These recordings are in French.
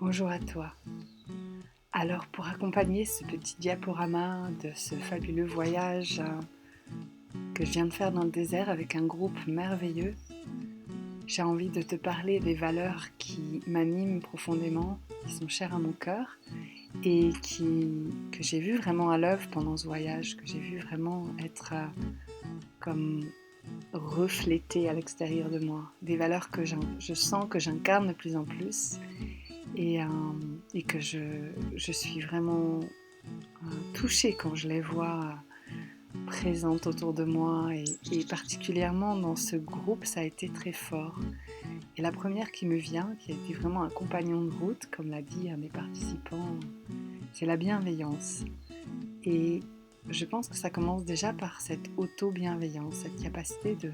Bonjour à toi. Alors pour accompagner ce petit diaporama de ce fabuleux voyage que je viens de faire dans le désert avec un groupe merveilleux, j'ai envie de te parler des valeurs qui m'animent profondément, qui sont chères à mon cœur et que j'ai vu vraiment à l'œuvre pendant ce voyage, que j'ai vu vraiment être comme reflétées à l'extérieur de moi. Des valeurs que je sens que j'incarne de plus en plus et, et que je suis vraiment touchée quand je les vois présentes autour de moi et particulièrement dans ce groupe, ça a été très fort. Et la première qui me vient, qui a été vraiment un compagnon de route, comme l'a dit un des participants, c'est la bienveillance. Et je pense que ça commence déjà par cette auto-bienveillance, cette capacité de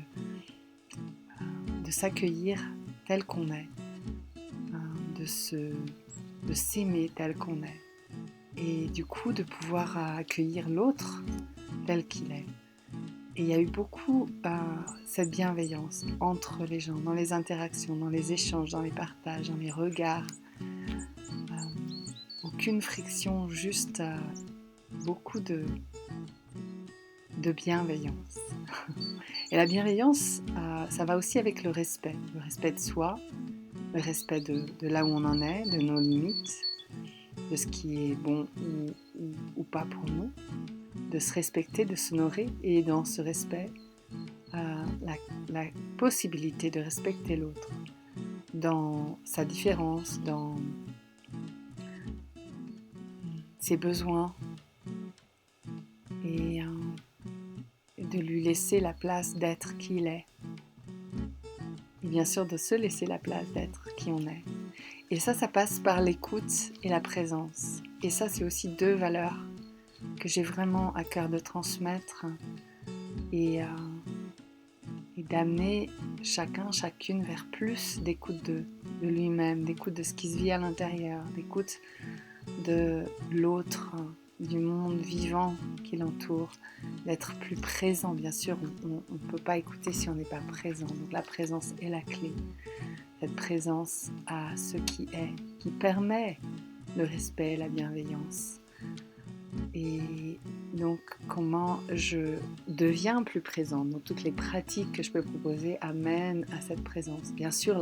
s'accueillir tel qu'on est, de, de s'aimer tel qu'on est. Et du coup, de pouvoir accueillir l'autre tel qu'il est. Et il y a eu beaucoup cette bienveillance entre les gens, dans les interactions, dans les échanges, dans les partages, dans les regards. Aucune friction, juste beaucoup de bienveillance. Et la bienveillance, ça va aussi avec le respect de soi, le respect de là où on en est, de nos limites, de ce qui est bon ou pas pour nous, de se respecter, de s'honorer et dans ce respect, la possibilité de respecter l'autre dans sa différence, dans ses besoins et de lui laisser la place d'être qui il est. Et bien sûr de se laisser la place d'être qui on est. Et ça passe par l'écoute et la présence. Et ça, c'est aussi deux valeurs que j'ai vraiment à cœur de transmettre et d'amener chacune vers plus d'écoute de lui-même, d'écoute de ce qui se vit à l'intérieur, d'écoute de l'autre, du monde vivant qui l'entoure, d'être plus présent. Bien sûr, on ne peut pas écouter si on n'est pas présent. Donc la présence est la clé. Cette présence à ce qui est, qui permet le respect, la bienveillance. Et donc, comment je deviens plus présente. Donc, toutes les pratiques que je peux proposer amènent à cette présence. Bien sûr,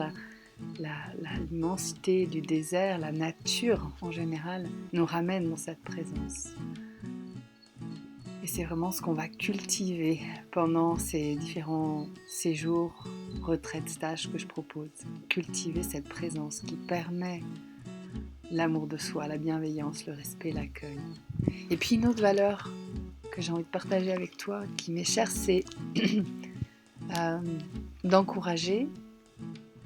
l'immensité du désert, la nature en général, nous ramène dans cette présence. Et c'est vraiment ce qu'on va cultiver pendant ces différents séjours, retraites, stages que je propose. Cultiver cette présence qui permet l'amour de soi, la bienveillance, le respect, l'accueil. Et puis une autre valeur que j'ai envie de partager avec toi, qui m'est chère, c'est d'encourager,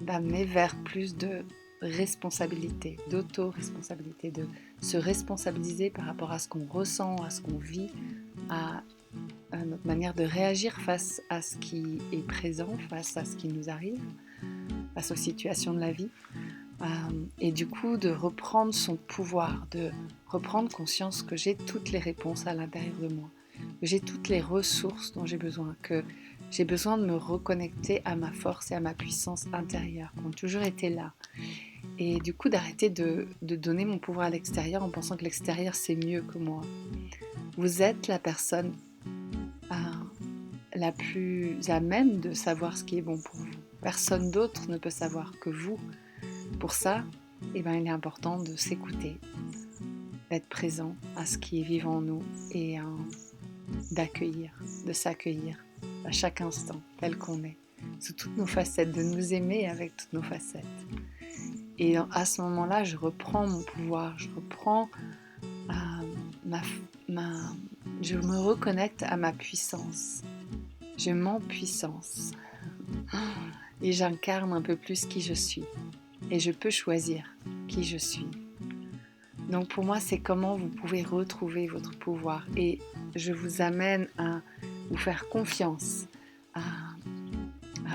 d'amener vers plus de responsabilité, d'auto-responsabilité, de se responsabiliser par rapport à ce qu'on ressent, à ce qu'on vit, à notre manière de réagir face à ce qui est présent, face à ce qui nous arrive, face aux situations de la vie. Et du coup de reprendre son pouvoir, de reprendre conscience que j'ai toutes les réponses à l'intérieur de moi, que j'ai toutes les ressources dont j'ai besoin, que j'ai besoin de me reconnecter à ma force et à ma puissance intérieure, qui ont toujours été là. Et du coup d'arrêter de donner mon pouvoir à l'extérieur en pensant que l'extérieur c'est mieux que moi. Vous êtes la personne la plus à même de savoir ce qui est bon pour vous. Personne d'autre ne peut savoir que vous. Pour ça, il est important de s'écouter, d'être présent à ce qui est vivant en nous et d'accueillir, de s'accueillir à chaque instant tel qu'on est, sous toutes nos facettes, de nous aimer avec toutes nos facettes. Et à ce moment-là, je reprends mon pouvoir, je reprends je me reconnecte à ma puissance. Je m'empuissance et j'incarne un peu plus qui je suis. Et je peux choisir qui je suis. Donc pour moi, c'est comment vous pouvez retrouver votre pouvoir. Et je vous amène à vous faire confiance, à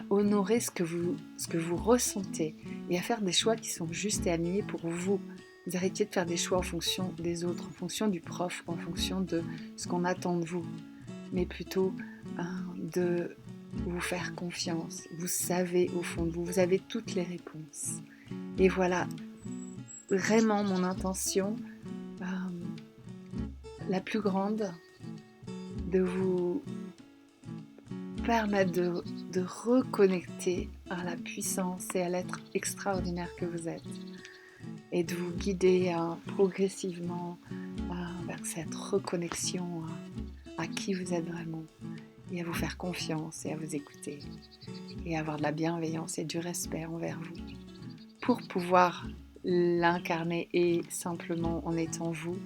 honorer ce que vous ressentez et à faire des choix qui sont justes et alignés pour vous. Vous arrêtiez de faire des choix en fonction des autres, en fonction du prof, en fonction de ce qu'on attend de vous, mais plutôt de vous faire confiance. Vous savez au fond de vous, vous avez toutes les réponses. Et voilà, vraiment mon intention la plus grande de vous permettre de reconnecter à la puissance et à l'être extraordinaire que vous êtes et de vous guider progressivement vers cette reconnexion à qui vous êtes vraiment et à vous faire confiance et à vous écouter et à avoir de la bienveillance et du respect envers vous pour pouvoir l'incarner et simplement en étant vous,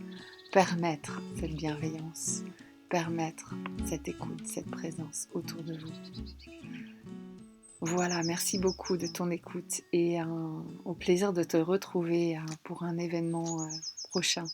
permettre cette bienveillance, permettre cette écoute, cette présence autour de vous. Voilà, merci beaucoup de ton écoute et au plaisir de te retrouver pour un événement prochain.